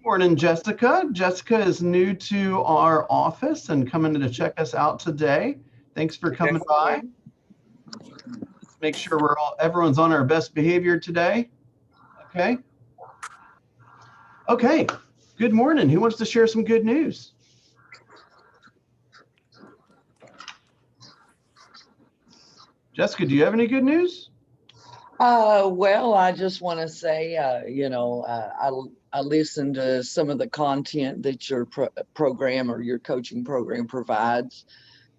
Morning, Jessica. Jessica is new to our office and coming to check us out today. Thanks for coming Yes, by. ma'am. Let's make sure everyone's on our best behavior today. Okay. Okay. Good morning. Who wants to share some good news? Jessica, do you have any good news? Well, I just want to say, I listened to some of the content that your program or your coaching program provides,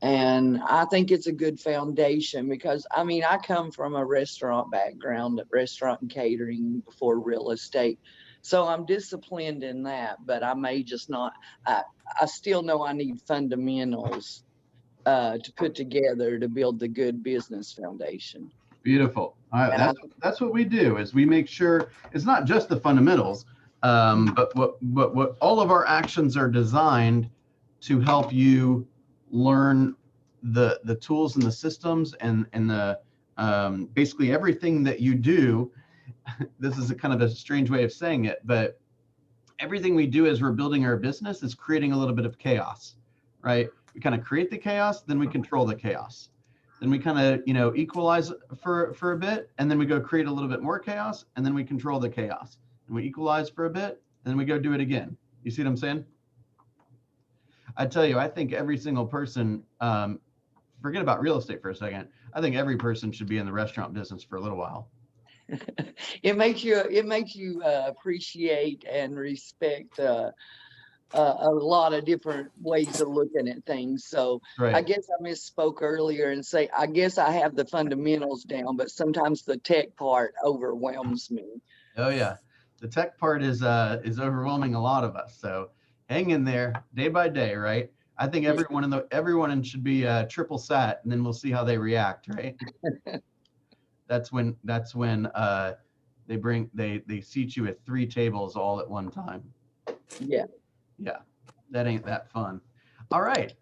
and I think it's a good foundation because I come from a restaurant background, restaurant and catering before real estate, so I'm disciplined in that. But I may just not. I I still know I need fundamentals to put together to build the good business foundation. Beautiful. All right. And I That's what we do is we make sure it's not just the fundamentals, but what all of our actions are designed to help you learn the tools and the systems and the basically everything that you do. This is a kind of a strange way of saying it, but everything we do as we're building our business is creating a little bit of chaos, right? We kind of create the chaos, then we control the chaos. Then we kind of, equalize for a bit, and then we go create a little bit more chaos, and then we control the chaos. And we equalize for a bit, and then we go do it again. You see what I'm saying? I tell you, I think every single person, forget about real estate for a second. I think every person should be in the restaurant business for a little while. it makes you appreciate and respect a lot of different ways of looking at things. So I Right. guess I misspoke earlier and say I guess I have the fundamentals down, but sometimes the tech part overwhelms me. Oh yeah. The tech part is overwhelming a lot of us. So hang in there day by day, right? I think Yeah. everyone should be triple sat, and then we'll see how they react, right? That's when they seat you at three tables all at one time. Yeah. Yeah, that ain't that fun. All right.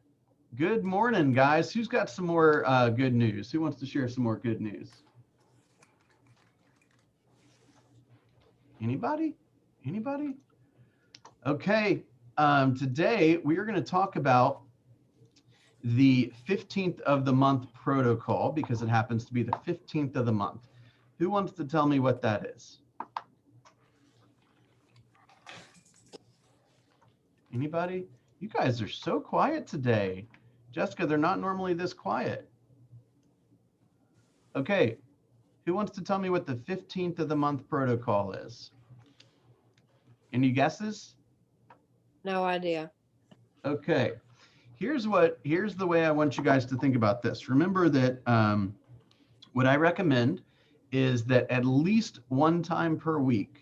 Good morning, guys. Who's got some more good news? Who wants to share some more good news? Anybody? Anybody? Okay. Today we are going to talk about the 15th of the month protocol because it happens to be the 15th of the month. Who wants to tell me what that is? Anybody? You guys are so quiet today. Jessica, they're not normally this quiet. Okay. Who wants to tell me what the 15th of the month protocol is? Any guesses? No idea. Okay. Here's the way I want you guys to think about this. Remember that what I recommend is that at least one time per week,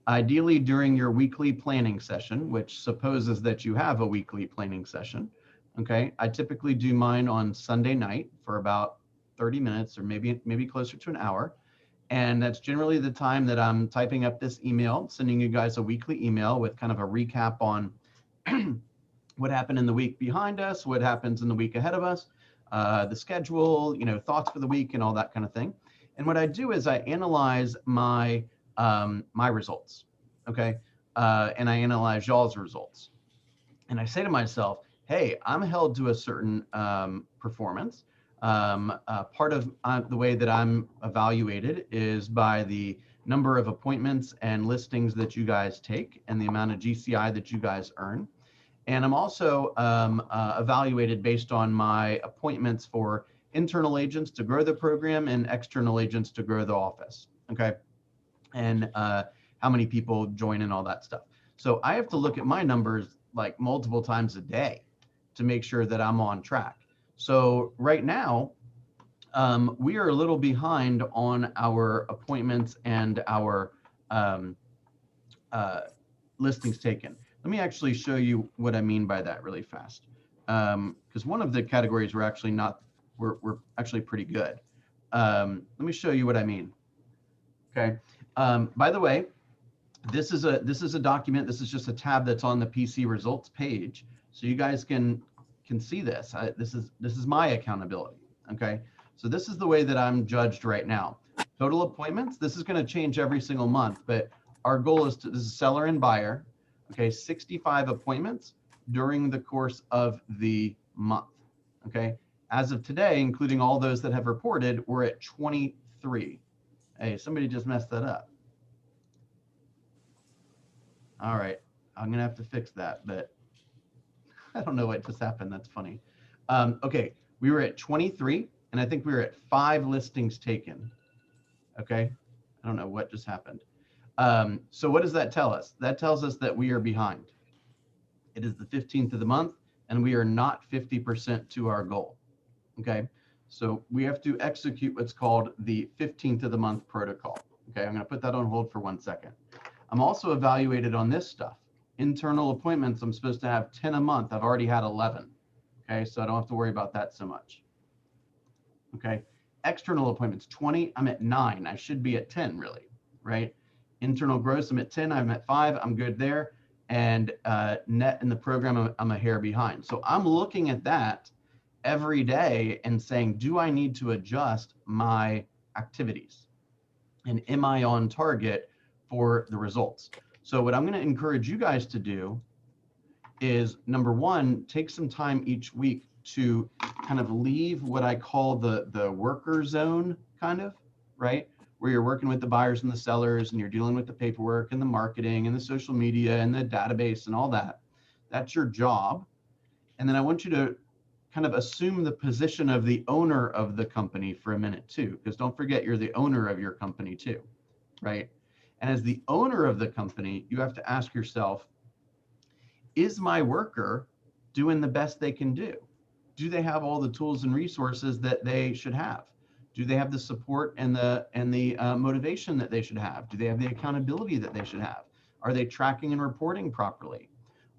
ideally during your weekly planning session, which supposes that you have a weekly planning session. Okay. I typically do mine on Sunday night for about 30 minutes or maybe closer to an hour. And that's generally the time that I'm typing up this email, sending you guys a weekly email with kind of a recap on what happened in the week behind us, what happens in the week ahead of us, the schedule, thoughts for the week and all that kind of thing. And what I do is I analyze my results, okay? And I analyze y'all's results. And I say to myself, hey, I'm held to a certain performance. Part of the way that I'm evaluated is by the number of appointments and listings that you guys take and the amount of GCI that you guys earn. And I'm also evaluated based on my appointments for internal agents to grow the program and external agents to grow the office, okay? And how many people join and all that stuff. So I have to look at my numbers like multiple times a day to make sure that I'm on track. So right now, we are a little behind on our appointments and our listings taken. Let me actually show you what I mean by that really fast. Because one of the categories we're actually pretty good. Let me show you what I mean. Okay. By the way, this is a document. This is just a tab that's on the PC results page, so you guys can see this. This is my accountability. Okay. So this is the way that I'm judged right now. Total appointments. This is going to change every single month, but our goal is to, this is seller and buyer, okay, 65 appointments during the course of the month, okay? As of today, including all those that have reported, we're at 23. Hey, somebody just messed that up. All right, I'm gonna have to fix that, but I don't know what just happened. That's funny. Okay, we were at 23, and I think we were at 5 listings taken. Okay, I don't know what just happened. So what does that tell us? That tells us that we are behind. It is the 15th of the month, and we are not 50% to our goal. Okay, so we have to execute what's called the 15th of the month protocol. Okay, I'm going to put that on hold for 1 second. I'm also evaluated on this stuff. Internal appointments, I'm supposed to have 10 a month. I've already had 11. Okay, so I don't have to worry about that so much. Okay, external appointments, 20, I'm at 9. I should be at 10 really, right? Internal gross, I'm at 10, I'm at 5, I'm good there. And net in the program, I'm a hair behind. So I'm looking at that every day and saying, do I need to adjust my activities? And am I on target for the results? So what I'm going to encourage you guys to do is, number one, take some time each week to kind of leave what I call the worker zone, kind of, right? Where you're working with the buyers and the sellers and you're dealing with the paperwork and the marketing and the social media and the database and all that. That's your job. And then I want you to kind of assume the position of the owner of the company for a minute too, because don't forget you're the owner of your company too, right? And as the owner of the company, you have to ask yourself, is my worker doing the best they can do? Do they have all the tools and resources that they should have? Do they have the support and the motivation that they should have? Do they have the accountability that they should have? Are they tracking and reporting properly?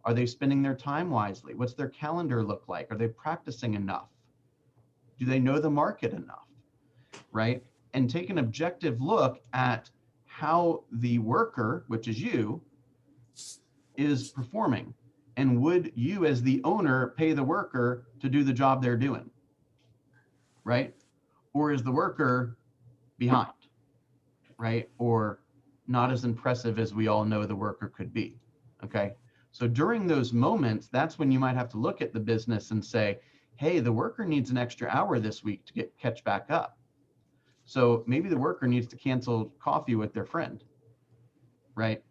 Are they spending their time wisely? What's their calendar look like? Are they practicing enough? Do they know the market enough, right? And take an objective look at how the worker, which is you, is performing. And would you as the owner pay the worker to do the job they're doing, right? Or is the worker behind, right? Or not as impressive as we all know the worker could be, okay? So during those moments, that's when you might have to look at the business and say, hey, the worker needs an extra hour this week to catch back up. So maybe the worker needs to cancel coffee with their friend, right?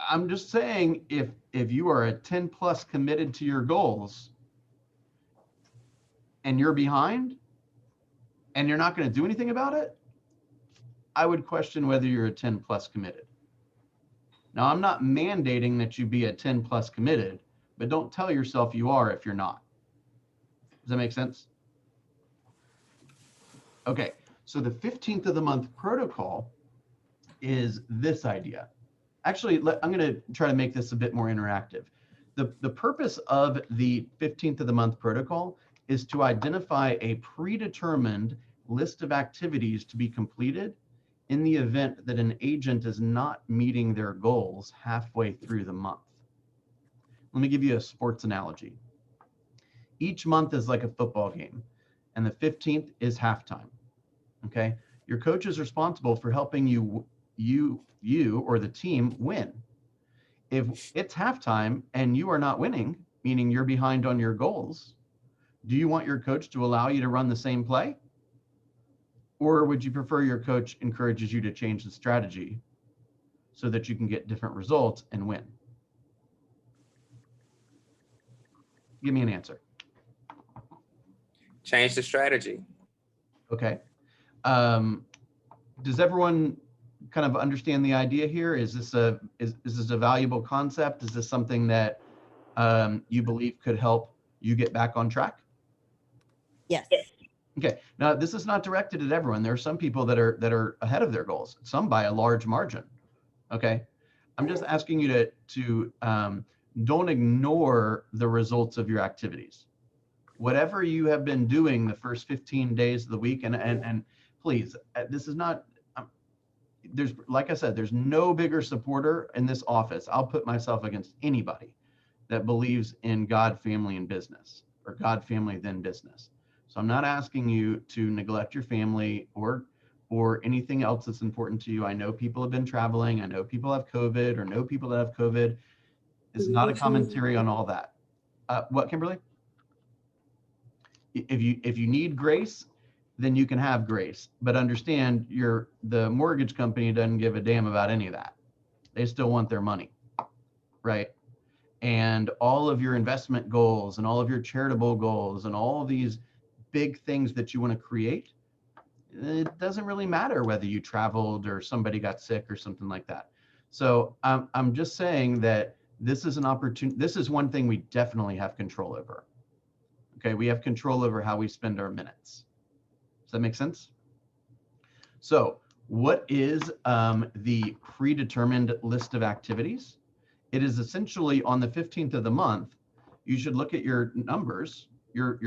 I'm just saying, if you are a 10 plus committed to your goals and you're behind and you're not going to do anything about it, I would question whether you're a 10 plus committed. Now, I'm not mandating that you be a 10 plus committed, but don't tell yourself you are if you're not. Does that make sense? Okay, so the 15th of the month protocol is this idea. Actually, I'm going to try to make this a bit more interactive. The purpose of the 15th of the month protocol is to identify a predetermined list of activities to be completed in the event that an agent is not meeting their goals halfway through the month. Let me give you a sports analogy. Each month is like a football game, and the 15th is halftime, okay? Your coach is responsible for helping you or the team win. If it's halftime and you are not winning, meaning you're behind on your goals, do you want your coach to allow you to run the same play? Or would you prefer your coach encourages you to change the strategy so that you can get different results and win? Give me an answer. Change the strategy. Okay. Does everyone kind of understand the idea here? Is this a valuable concept? Is this something that you believe could help you get back on track? Yes. Okay. Now, this is not directed at everyone. There are some people that are ahead of their goals, some by a large margin. Okay. I'm just asking you to don't ignore the results of your activities. Whatever you have been doing the first 15 days of the week, and please, this is not, there's, like I said, there's no bigger supporter in this office. I'll put myself against anybody that believes in God, family, and business, or God, family, then business. So I'm not asking you to neglect your family or or anything else that's important to you. I know people have been traveling. I know people have COVID or know people that have COVID. It's not a commentary on all that. What, Kimberly? If you need grace, then you can have grace. But understand, the mortgage company doesn't give a damn about any of that. They still want their money, right? And all of your investment goals and all of your charitable goals and all of these big things that you want to create, it doesn't really matter whether you traveled or somebody got sick or something like that. So I'm just saying that this is an opportunity. This is one thing we definitely have control over. Okay, we have control over how we spend our minutes. Does that make sense? So what is the predetermined list of activities? It is essentially on the 15th of the month, you should look at your numbers, your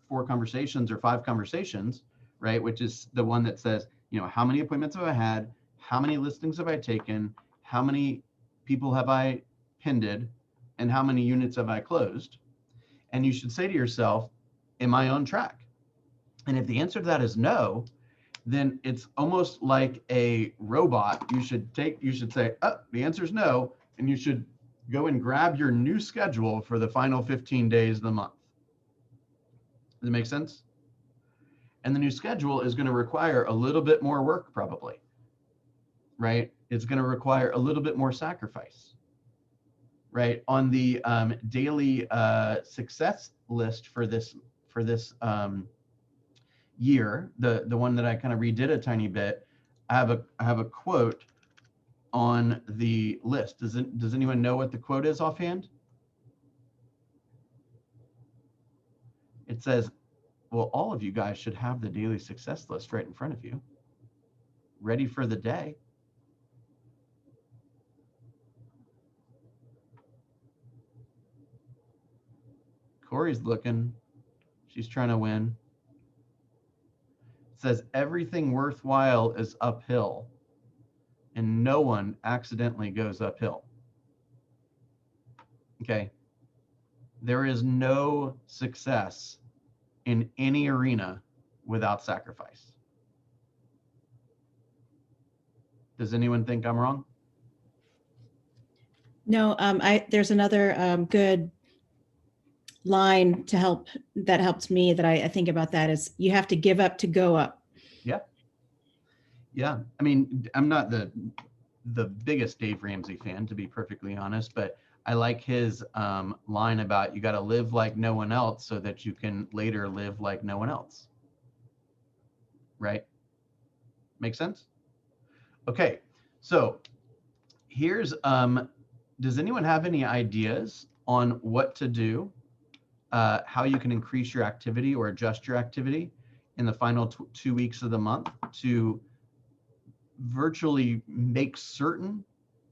4 conversations or 5 conversations, right? Which is the one that says, how many appointments have I had? How many listings have I taken? How many people have I pinned? And how many units have I closed? And you should say to yourself, am I on track? And if the answer to that is no, then it's almost like a robot. You should say, the answer is no. And you should go and grab your new schedule for the final 15 days of the month. Does it make sense? And the new schedule is going to require a little bit more work, probably, right? It's going to require a little bit more sacrifice, right? On the daily success list for this year, the one that I kind of redid a tiny bit, I have a quote on the list. Does anyone know what the quote is offhand? It says, well, all of you guys should have the daily success list right in front of you, ready for the day. Corey's looking. She's trying to win. It says, everything worthwhile is uphill, and no one accidentally goes uphill. Okay. There is no success in any arena without sacrifice. Does anyone think I'm wrong? No, there's another good line that helps me that I think about that is you have to give up to go up. Yeah. Yeah. I mean, I'm not the biggest Dave Ramsey fan, to be perfectly honest, but I like his line about you got to live like no one else so that you can later live like no one else. Right? Make sense? Okay. So here's, does anyone have any ideas on what to do, how you can increase your activity or adjust your activity in the final 2 weeks of the month to virtually make certain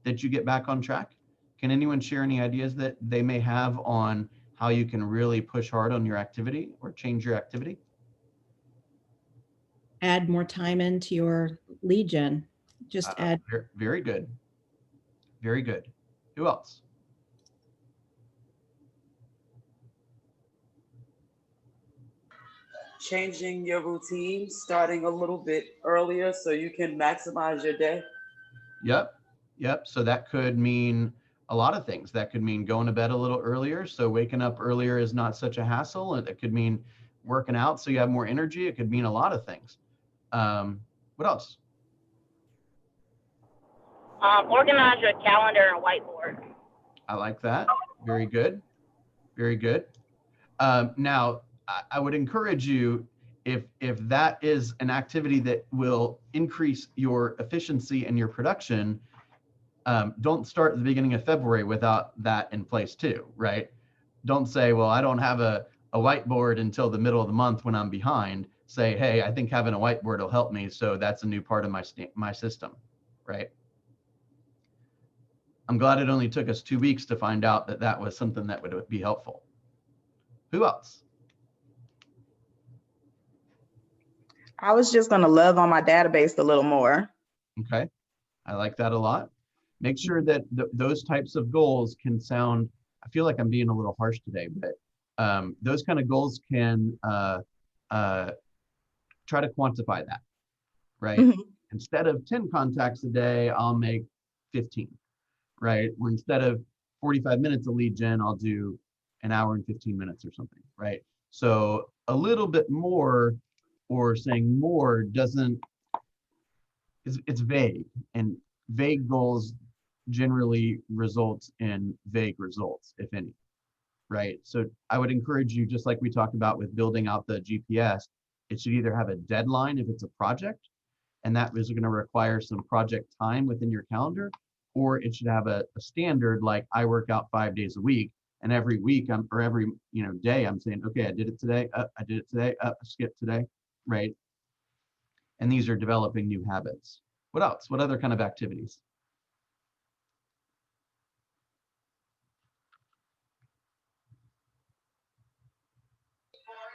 that you get back on track? Can anyone share any ideas that they may have on how you can really push hard on your activity or change your activity? Add more time into your lead gen. Just add. Very good. Very good. Who else? Changing your routine, starting a little bit earlier so you can maximize your day. Yep. So that could mean a lot of things. That could mean going to bed a little earlier, so waking up earlier is not such a hassle. And it could mean working out so you have more energy. It could mean a lot of things. What else? Organize your calendar and whiteboard. I like that. Very good. Very good. Now, I would encourage you, if that is an activity that will increase your efficiency and your production, don't start at the beginning of February without that in place too, right? Don't say, well, I don't have a whiteboard until the middle of the month when I'm behind. Say, hey, I think having a whiteboard will help me, so that's a new part of my system, right? I'm glad it only took us 2 weeks to find out that that was something that would be helpful. Who else? I was just going to love on my database a little more. Okay, I like that a lot. Make sure that those types of goals can sound, I feel like I'm being a little harsh today, but those kind of goals can try to quantify that. right? Mhm. Instead of 10 contacts a day, I'll make 15, right? Or instead of 45 minutes of lead gen, I'll do an hour and 15 minutes or something, right? So a little bit more or saying more doesn't, it's vague, and vague goals generally results in vague results, if any, right? So I would encourage you, just like we talked about with building out the GPS, it should either have a deadline if it's a project, and that is going to require some project time within your calendar, or it should have a standard like I work out 5 days a week, and every week or every day I'm saying, okay, I did it today, I did it today, I skipped today, right? And these are developing new habits. What else? What other kind of activities?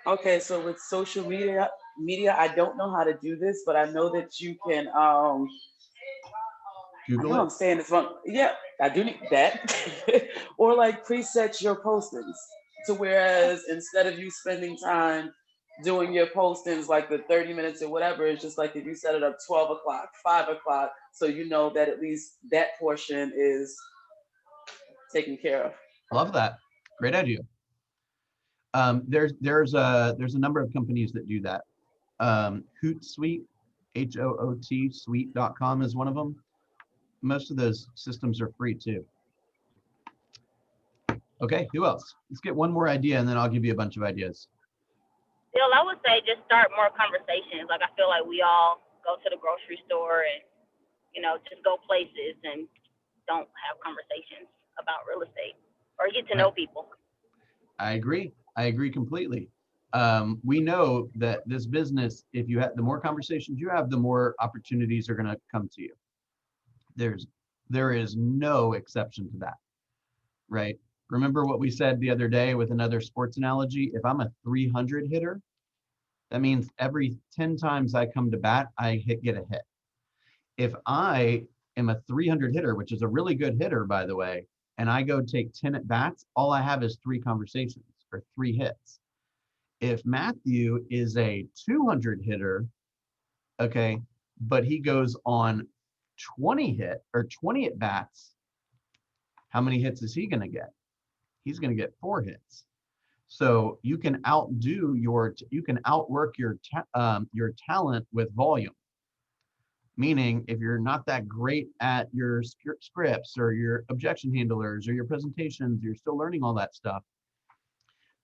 Okay, so with social media, I don't know how to do this, but I know that you can. I Google know it. I'm saying this wrong. Yeah, I do need that. Or like preset your postings to whereas instead of you spending time doing your postings like the 30 minutes or whatever, it's just like if you set it up 12 o'clock, 5 o'clock, so you know that at least that portion is taken care of. Love that. Great idea. There's a number of companies that do that. Hootsuite, Hoot suite.com is one of them. Most of those systems are free too. Okay, who else? Let's get one more idea and then I'll give you a bunch of ideas. Bill, I would say just start more conversations. Like, I feel like we all go to the grocery store and, just go places and don't have conversations about real estate or get to know people. I agree. I agree completely. We know that this business, if you have the more conversations you have, the more opportunities are going to come to you. There is no exception to that, right? Remember what we said the other day with another sports analogy? If I'm a 300 hitter, that means every 10 times I come to bat, I get a hit. If I am a 300 hitter, which is a really good hitter, by the way, and I go take 10 at bats, all I have is 3 conversations or 3 hits. If Matthew is a 200 hitter, okay, but he goes on 20 at bats, how many hits is he going to get? He's going to get 4 hits. So you can outwork your talent with volume. Meaning, if you're not that great at your scripts or your objection handlers or your presentations, you're still learning all that stuff.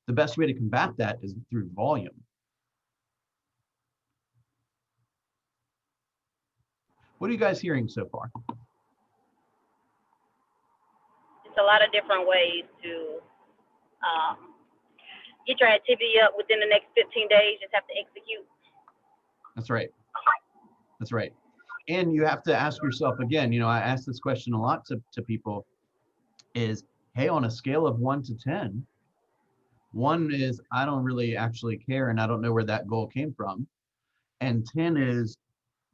The best way to combat that is through volume. What are you guys hearing so far? It's a lot of different ways to get your activity up within the next 15 days. Just have to execute. That's right. That's right. And you have to ask yourself again, I ask this question a lot to people is, hey, on a scale of 1 to 10, 1 is I don't really actually care and I don't know where that goal came from. And 10 is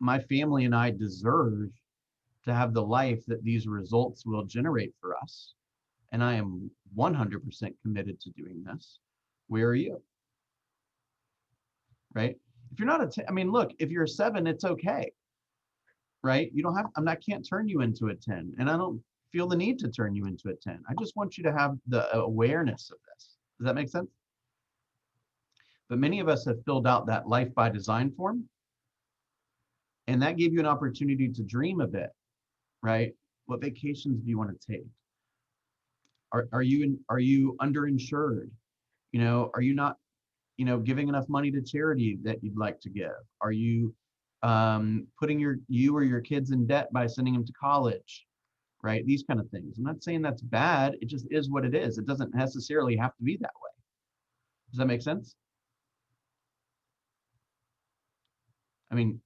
my family and I deserve to have the life that these results will generate for us. And I am 100% committed to doing this. Where are you? Right? If you're not a 10, look, if you're a 7, it's okay. Right? You don't have, can't turn you into a 10. And I don't feel the need to turn you into a 10. I just want you to have the awareness of this. Does that make sense? But many of us have filled out that life by design form. And that gave you an opportunity to dream a bit, right? What vacations do you want to take? Are you underinsured? Are you not, giving enough money to charity that you'd like to give? Are you putting you or your kids in debt by sending them to college, right? These kind of things. I'm not saying that's bad. It just is what it is. It doesn't necessarily have to be that way. Does that make sense? We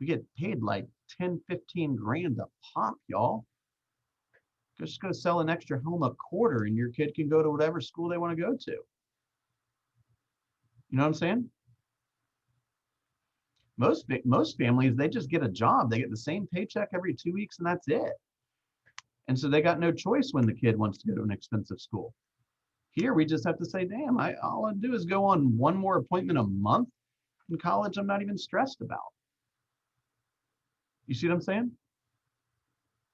get paid like 10, 15 grand a pop, y'all. Just go sell an extra home a quarter and your kid can go to whatever school they want to go to. You know what I'm saying? Most families, they just get a job. They get the same paycheck every 2 weeks and that's it. And so they got no choice when the kid wants to go to an expensive school. Here, we just have to say, damn, all I do is go on one more appointment a month. In college, I'm not even stressed about. You see what I'm saying?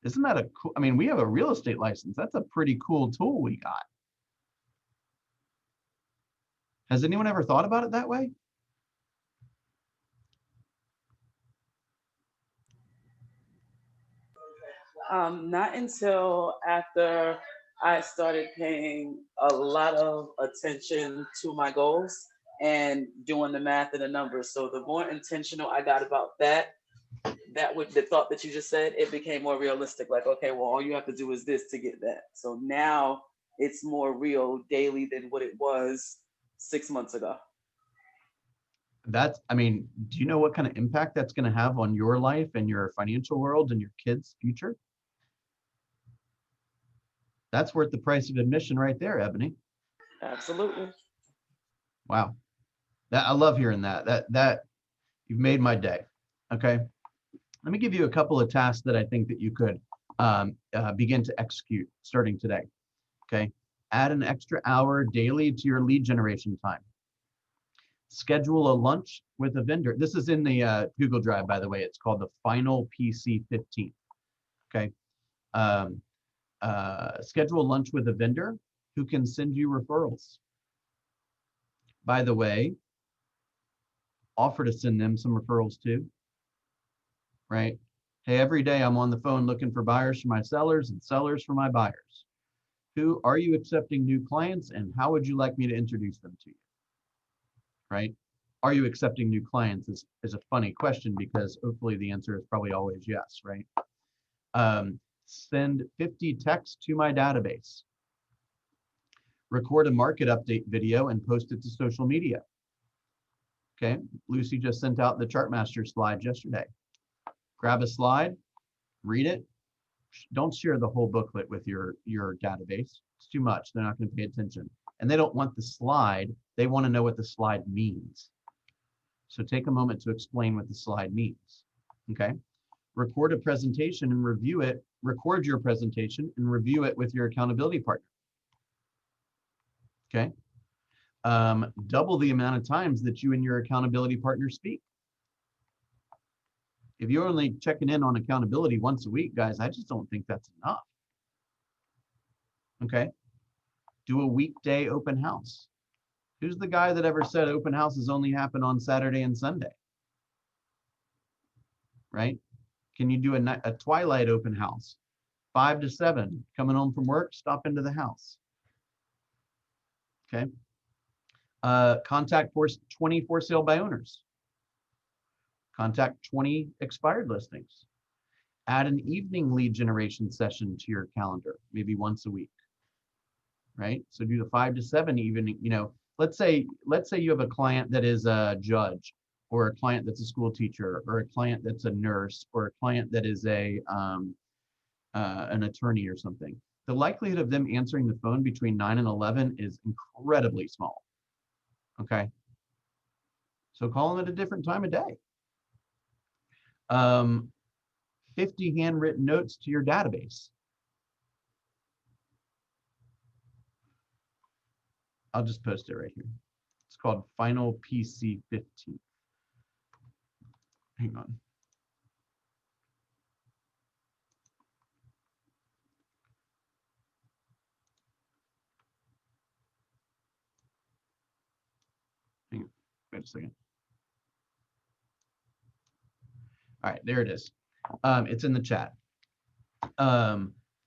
Isn't that a cool, I mean, we have a real estate license. That's a pretty cool tool we got. Has anyone ever thought about it that way? Not until after I started paying a lot of attention to my goals and doing the math and the numbers. So the more intentional I got about that, the thought that you just said, it became more realistic. Like, okay, well, all you have to do is this to get that. So now it's more real daily than what it was 6 months ago. That's, I mean, do you know what kind of impact that's going to have on your life and your financial world and your kids' future? That's worth the price of admission right there, Ebony. Absolutely. Wow. I love hearing that you've made my day. Okay. Let me give you a couple of tasks that I think that you could begin to execute starting today. Okay. Add an extra hour daily to your lead generation time. Schedule a lunch with a vendor. This is in the Google Drive, by the way. It's called the Final PC 15. Okay. Schedule lunch with a vendor who can send you referrals. By the way, offer to send them some referrals too, right? Hey, every day I'm on the phone looking for buyers for my sellers and sellers for my buyers. Who are you accepting new clients and how would you like me to introduce them to you? Right? Are you accepting new clients is a funny question because hopefully the answer is probably always yes, right? Send 50 texts to my database. Record a market update video and post it to social media. Okay, Lucy just sent out the Chartmaster slide yesterday. Grab a slide, read it. Don't share the whole booklet with your database. It's too much. They're not going to pay attention. And they don't want the slide. They want to know what the slide means. So take a moment to explain what the slide means. Okay. Record a presentation and review it. Record your presentation and review it with your accountability partner. Okay. Double the amount of times that you and your accountability partner speak. If you're only checking in on accountability once a week, guys, I just don't think that's enough. Okay. Do a weekday open house. Who's the guy that ever said open houses only happen on Saturday and Sunday? Right? Can you do a twilight open house? 5 to 7, coming home from work, stop into the house. Okay. Contact 20 for sale by owners. Contact 20 expired listings. Add an evening lead generation session to your calendar, maybe once a week. Right? So do the 5 to 7 evening, you know, let's say you have a client that is a judge or a client that's a school teacher or a client that's a nurse or a client that is an attorney or something. The likelihood of them answering the phone between 9 and 11 is incredibly small. Okay. So call them at a different time of day. 50 handwritten notes to your database. I'll just post it right here. It's called Final PC 15. Hang on. Hang on. Wait a second. All right, there it is. It's in the chat.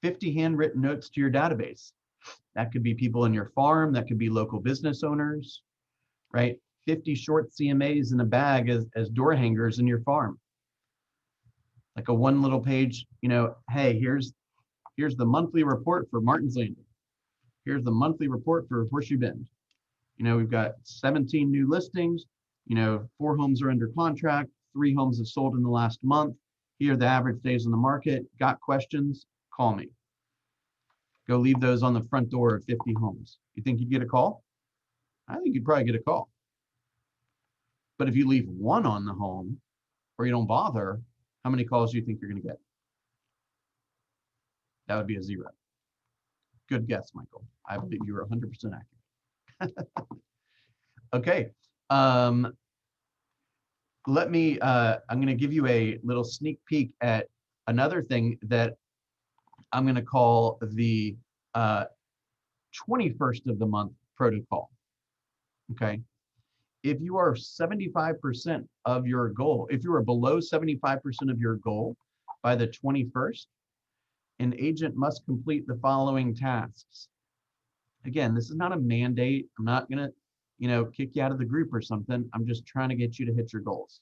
50 handwritten notes to your database. That could be people in your farm. That could be local business owners, right? 50 short CMAs in a bag as door hangers in your farm. Like a one little page, you know, hey, here's the monthly report for Martin's Landing. Here's the monthly report for Horseshoe Bend. You know, we've got 17 new listings. You know, 4 homes are under contract. 3 homes have sold in the last month. Here are the average days on the market. Got questions? Call me. Go leave those on the front door of 50 homes. You think you'd get a call? I think you'd probably get a call. But if you leave 1 on the home or you don't bother, how many calls do you think you're going to get? That would be a 0. Good guess, Michael. I believe you were 100% accurate. Okay. let me, I'm going to give you a little sneak peek at another thing that I'm going to call the 21st of the month protocol. Okay. If you are 75% of your goal, if you are below 75% of your goal by the 21st, an agent must complete the following tasks. Again, this is not a mandate. I'm not going to, kick you out of the group or something. I'm just trying to get you to hit your goals.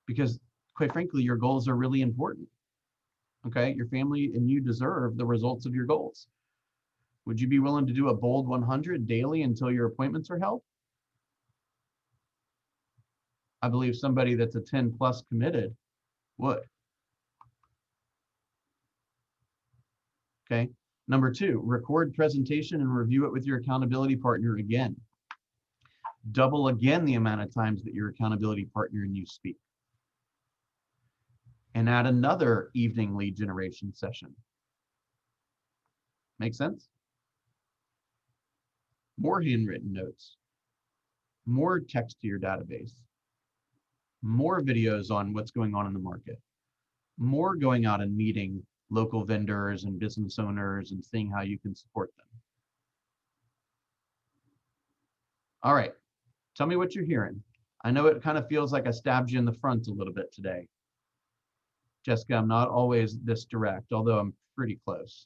Because quite frankly, your goals are really important. Okay. Your family and you deserve the results of your goals. Would you be willing to do a bold 100 daily until your appointments are held? I believe somebody that's a 10 plus committed would. Okay. Number 2, record presentation and review it with your accountability partner again. Double again the amount of times that your accountability partner and you speak. And add another evening lead generation session. Make sense? More handwritten notes, more text to your database, more videos on what's going on in the market, more going out and meeting local vendors and business owners and seeing how you can support them. All right, tell me what you're hearing. I know it kind of feels like I stabbed you in the front a little bit today. Jessica, I'm not always this direct, although I'm pretty close.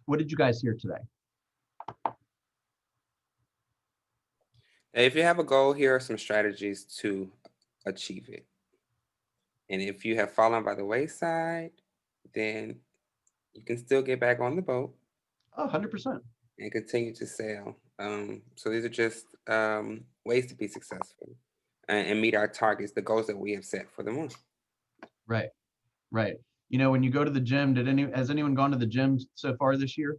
What did you guys hear today? If you have a goal, here are some strategies to achieve it. And if you have fallen by the wayside, then you can still get back on the boat. Oh, 100%. And continue to sail. So these are just ways to be successful and meet our targets, the goals that we have set for the month. Right, right. When you go to the gym, has anyone gone to the gym so far this year?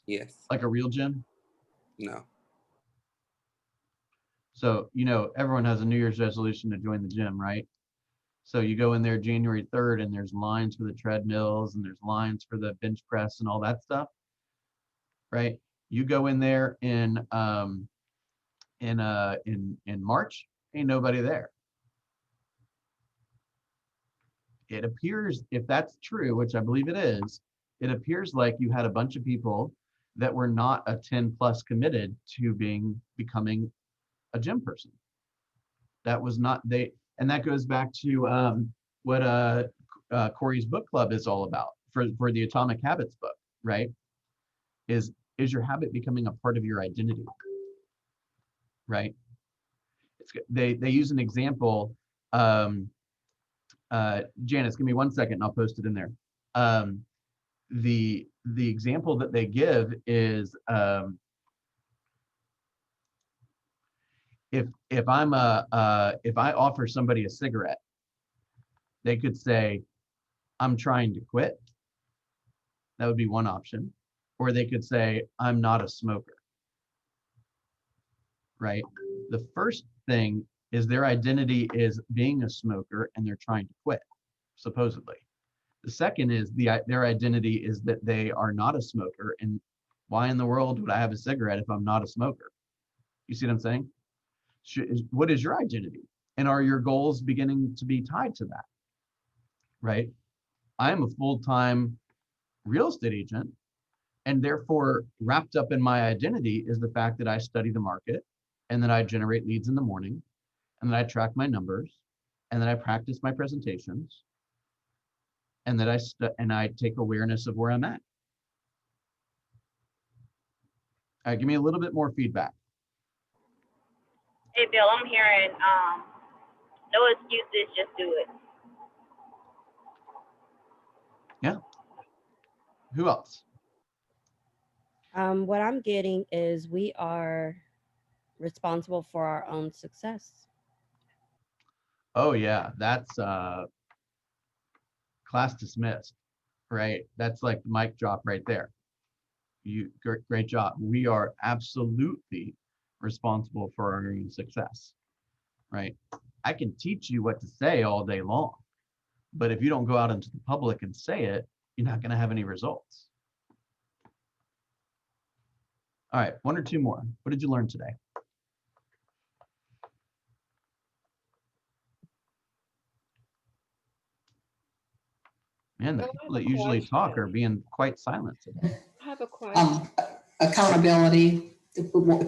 Yes. Like a real gym? No. So, everyone has a New Year's resolution to join the gym, right? So you go in there January 3rd and there's lines for the treadmills and there's lines for the bench press and all that stuff, right? You go in there in March, ain't nobody there. It appears, if that's true, which I believe it is, it appears like you had a bunch of people that were not a 10 plus committed to becoming a gym person. That was not and that goes back to what Corey's book club is all about for the Atomic Habits book, right? Is your habit becoming a part of your identity, right? They use an example. Janice, give me 1 second and I'll post it in there. The example that they give is if I offer somebody a cigarette, they could say, I'm trying to quit. That would be one option. Or they could say, I'm not a smoker. Right? The first thing is their identity is being a smoker and they're trying to quit, supposedly. The second is their identity is that they are not a smoker. And why in the world would I have a cigarette if I'm not a smoker? You see what I'm saying? What is your identity? And are your goals beginning to be tied to that? Right? I am a full-time real estate agent, and therefore wrapped up in my identity is the fact that I study the market and that I generate leads in the morning and that I track my numbers and that I practice my presentations and that I take awareness of where I'm at. All right, give me a little bit more feedback. Hey, Bill, I'm hearing no excuses, just do it. Yeah. Who else? What I'm getting is we are responsible for our own success. Oh yeah, that's class dismissed, right? That's like the mic drop right there. Great job. We are absolutely responsible for our own success, right? I can teach you what to say all day long, but if you don't go out into the public and say it, you're not going to have any results. All right, 1 or 2 more. What did you learn today? Man, the Well, I people have that a usually talk question. are being quite silent today. I have a question. Accountability,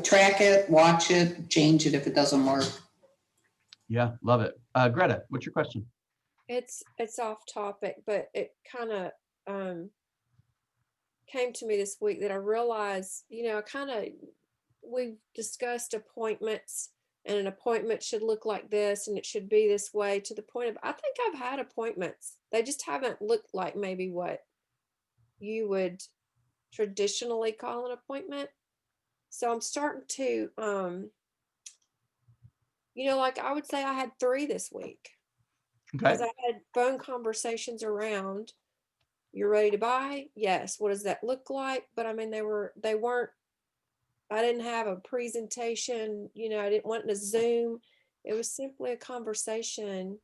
track it, watch it, change it if it doesn't work. Yeah, love it. Greta, what's your question? It's off topic, but it kind of came to me this week that I realized, we've discussed appointments, and an appointment should look like this and it should be this way, to the point of, I think I've had appointments. They just haven't looked like maybe what you would traditionally call an appointment. So I'm starting to, like I would say I had 3 this week, Okay. because I had phone conversations around, you're ready to buy? Yes. What does that look like? But I mean, they weren't, I didn't have a presentation, I didn't want to Zoom. It was simply a conversation.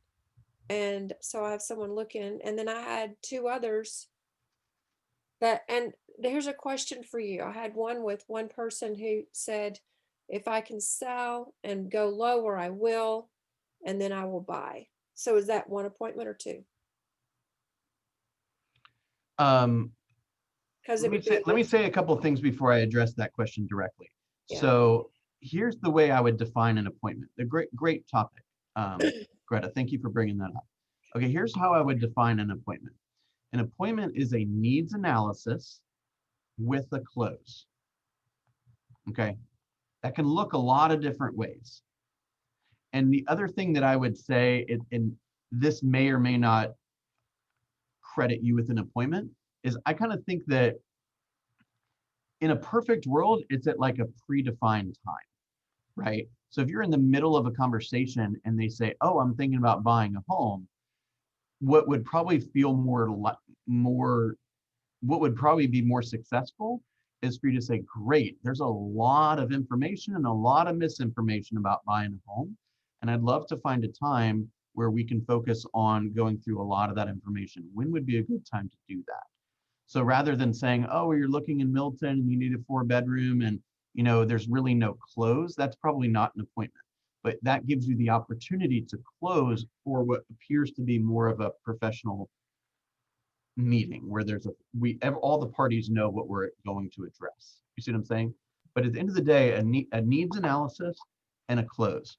And so I have someone looking, and then I had 2 others and here's a question for you. I had one with one person who said, if I can sell and go lower, I will, and then I will buy. So is that 1 appointment or 2? Because it would be Let me say a couple of things before I address that question directly. Yeah. So here's the way I would define an appointment. The great topic, Greta. Thank you for bringing that up. Okay, here's how I would define an appointment. An appointment is a needs analysis with a close. Okay, that can look a lot of different ways. And the other thing that I would say, and this may or may not credit you with an appointment, is I kind of think that in a perfect world, it's at like a predefined time, right? So if you're in the middle of a conversation and they say, oh, I'm thinking about buying a home, what would probably feel what would probably be more successful is for you to say, great, there's a lot of information and a lot of misinformation about buying a home. And I'd love to find a time where we can focus on going through a lot of that information. When would be a good time to do that? So rather than saying, oh, you're looking in Milton and you need a 4-bedroom and there's really no close, that's probably not an appointment. But that gives you the opportunity to close for what appears to be more of a professional meeting where all the parties know what we're going to address. You see what I'm saying? But at the end of the day, a needs analysis and a close.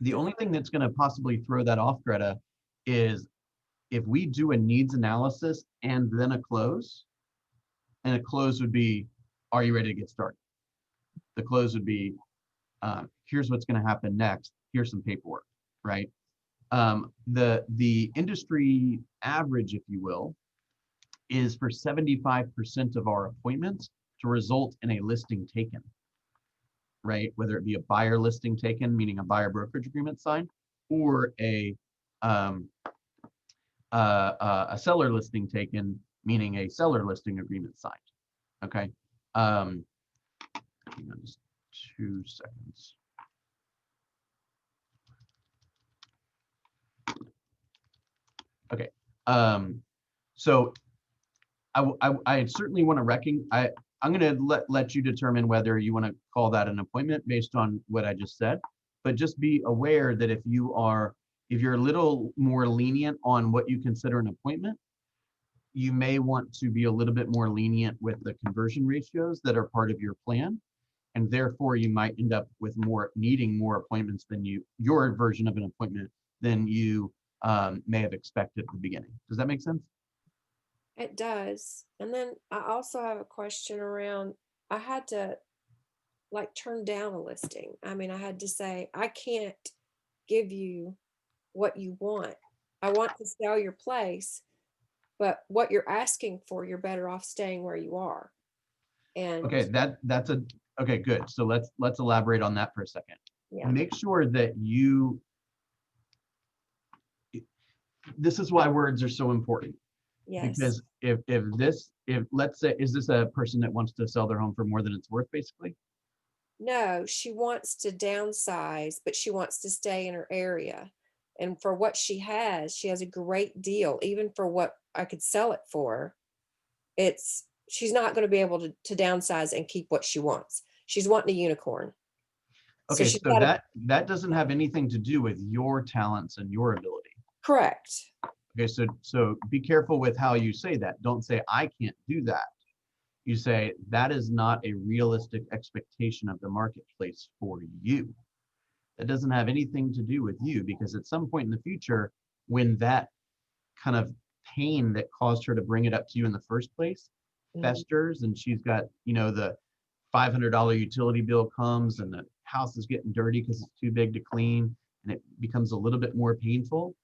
The only thing that's going to possibly throw that off, Greta, is if we do a needs analysis and then a close, and a close would be, are you ready to get started? The close would be, here's what's going to happen next. Here's some paperwork, right? The industry average, if you will, is for 75% of our appointments to result in a listing taken, right? Whether it be a buyer listing taken, meaning a buyer brokerage agreement signed, or a seller listing taken, meaning a seller listing agreement signed. Okay. Hang on just 2 seconds. Okay. So I certainly want to I'm going to let you determine whether you want to call that an appointment based on what I just said. But just be aware that if you're a little more lenient on what you consider an appointment, you may want to be a little bit more lenient with the conversion ratios that are part of your plan. And therefore you might end up with needing more appointments than your version of an appointment than you may have expected at the beginning. Does that make sense? It does. And then I also have a question around, I had to turn down a listing. I mean, I had to say, I can't give you what you want. I want to sell your place, but what you're asking for, you're better off staying where you are. And okay, okay, good. So let's elaborate on that for a second. Yeah. Make sure that this is why words are so important. Yes. Because if let's say, is this a person that wants to sell their home for more than it's worth, basically? No, she wants to downsize, but she wants to stay in her area. And for what she has a great deal. Even for what I could sell it for, she's not going to be able to downsize and keep what she wants. She's wanting a unicorn. Okay, so that doesn't have anything to do with your talents and your ability. Correct. Okay, so be careful with how you say that. Don't say I can't do that. You say that is not a realistic expectation of the marketplace for you. That doesn't have anything to do with you, because at some point in the future, when that kind of pain that caused her to bring it up to you in the first place festers, and she's got, the $500 utility bill comes and the house is getting dirty because it's too big to clean, and it becomes a little bit more painful,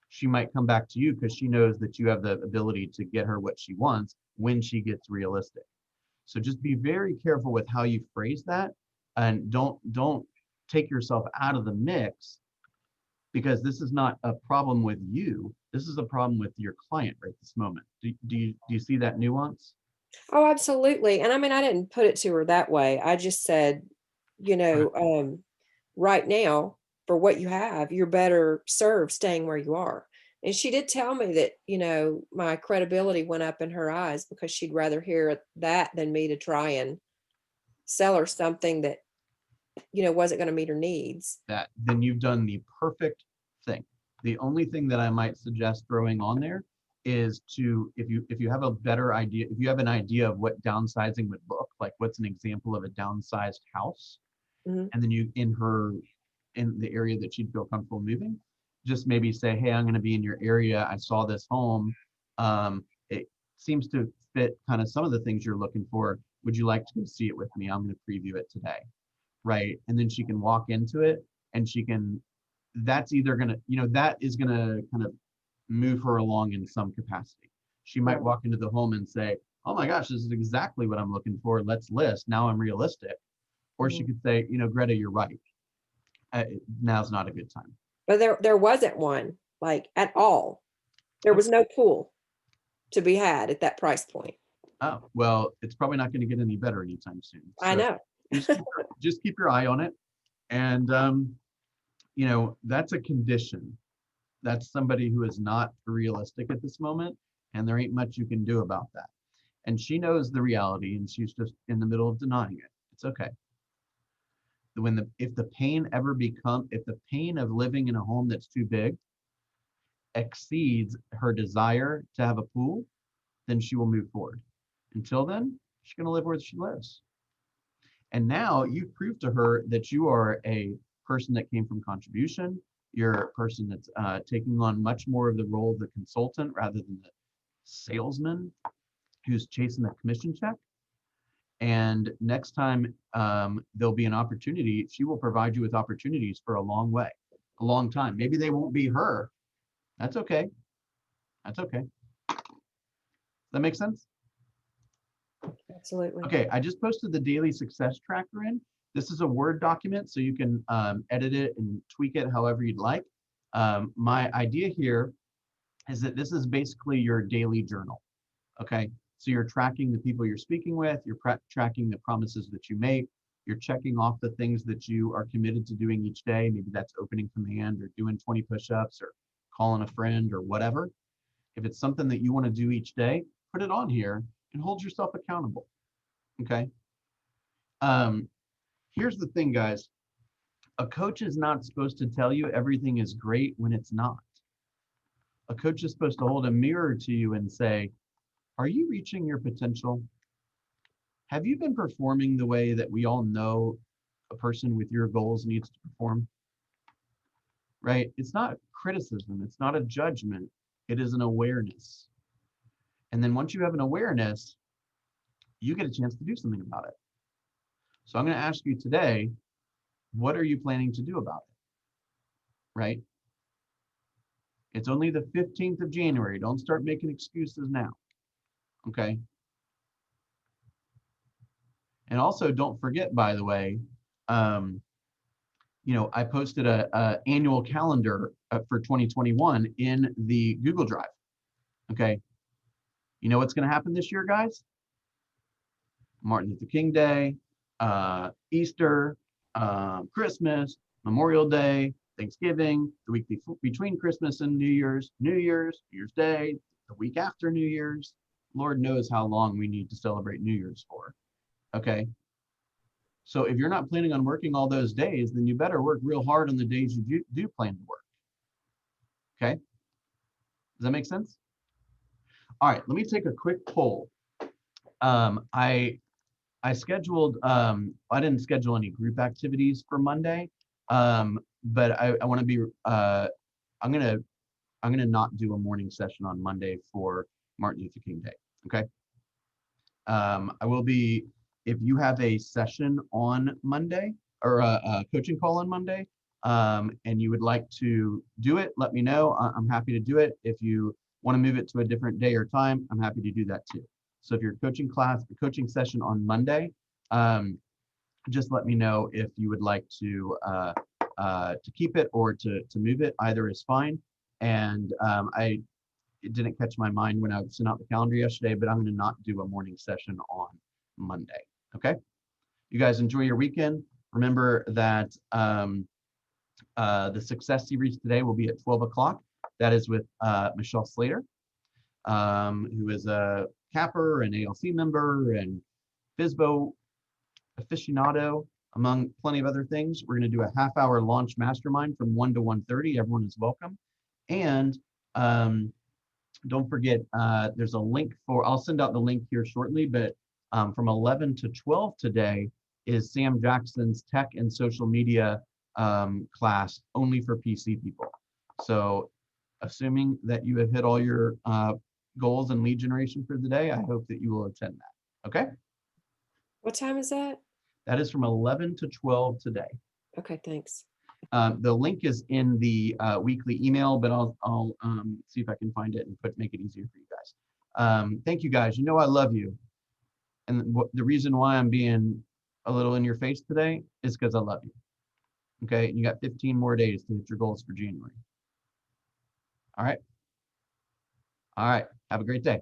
she might come back to you because she knows that you have the ability to get her what she wants when she gets realistic. So just be very careful with how you phrase that, and don't take yourself out of the mix, because this is not a problem with you. This is a problem with your client right this moment. Do you see that nuance? Oh, absolutely. And I mean, I didn't put it to her that way. I just said, right now, for what you have, you're better served staying where you are. And she did tell me that, my credibility went up in her eyes because she'd rather hear that than me to try and sell her something that, wasn't going to meet her needs. Then you've done the perfect thing. The only thing that I might suggest throwing on there is if you have a better idea, if you have an idea of what downsizing would look like, what's an example of a downsized house, and then you in the area that she'd feel comfortable moving, just maybe say, hey, I'm going to be in your area. I saw this home. It seems to fit kind of some of the things you're looking for. Would you like to go see it with me? I'm going to preview it today. Right. And then she can walk into it, and that's either going to, that is going to kind of move her along in some capacity. She might walk into the home and say, oh my gosh, this is exactly what I'm looking for. Let's list. Now I'm realistic. Or she could say, Greta, you're right. Now's not a good time. But there wasn't one, like, at all. There was no pool to be had at that price point. Oh, well, it's probably not going to get any better anytime soon. I know. just keep your eye on it. And, that's a condition. That's somebody who is not realistic at this moment, and there ain't much you can do about that. And she knows the reality, and she's just in the middle of denying it. It's okay. If the pain of living in a home that's too big exceeds her desire to have a pool, then she will move forward. Until then, she's going to live where she lives. And now you've proved to her that you are a person that came from contribution. You're a person that's taking on much more of the role of the consultant rather than the salesman who's chasing the commission check. And next time there'll be an opportunity, she will provide you with opportunities for a long time. Maybe they won't be her. That's okay. That's okay. Does that make sense? Absolutely. Okay, I just posted the daily success tracker in. This is a Word document, so you can edit it and tweak it however you'd like. My idea here is that this is basically your daily journal, okay? So you're tracking the people you're speaking with, you're tracking the promises that you make, you're checking off the things that you are committed to doing each day. Maybe that's opening command or doing 20 push-ups or calling a friend or whatever. If it's something that you want to do each day, put it on here and hold yourself accountable, okay? Here's the thing, guys. A coach is not supposed to tell you everything is great when it's not. A coach is supposed to hold a mirror to you and say, are you reaching your potential? Have you been performing the way that we all know a person with your goals needs to perform? Right? It's not criticism. It's not a judgment. It is an awareness. And then once you have an awareness, you get a chance to do something about it. So I'm going to ask you today, what are you planning to do about it? Right? It's only the 15th of January. Don't start making excuses now. Okay? And also don't forget, by the way, I posted a annual calendar for 2021 in the Google Drive. Okay? You know what's going to happen this year, guys? Martin Luther King Day, Easter, Christmas, Memorial Day, Thanksgiving, the week between Christmas and New Year's Day, the week after New Year's. Lord knows how long we need to celebrate New Year's for. Okay. So if you're not planning on working all those days, then you better work real hard on the days you do plan to work. Okay. Does that make sense? All right, let me take a quick poll. I scheduled, I didn't schedule any group activities for Monday, but I want to be, I'm gonna not do a morning session on Monday for Martin Luther King Day. Okay. I will be, if you have a session on Monday or a coaching call on Monday, and you would like to do it, let me know. I'm happy to do it. If you want to move it to a different day or time, I'm happy to do that too. So if your coaching coaching session on Monday, just let me know if you would like to keep it or to move it. Either is fine. And it didn't catch my mind when I sent out the calendar yesterday, but I'm going to not do a morning session on Monday. Okay. You guys enjoy your weekend. Remember that the success series today will be at 12 o'clock. That is with Michelle Slater, who is a capper and ALC member and FISBO aficionado, among plenty of other things. We're going to do a half-hour launch mastermind from 1 to 1:30. Everyone is welcome. And don't forget, there's a link for, I'll send out the link here shortly, but from 11 to 12 today is Sam Jackson's tech and social media class only for PC people. So assuming that you have hit all your goals and lead generation for the day, I hope that you will attend that. Okay. What time is that? That is from 11 to 12 today. Okay, thanks. The link is in the weekly email, but I'll see if I can find it and make it easier for you guys. Thank you guys. You know I love you. And the reason why I'm being a little in your face today is because I love you. Okay, and you got 15 more days to hit your goals for January. All right. All right. Have a great day.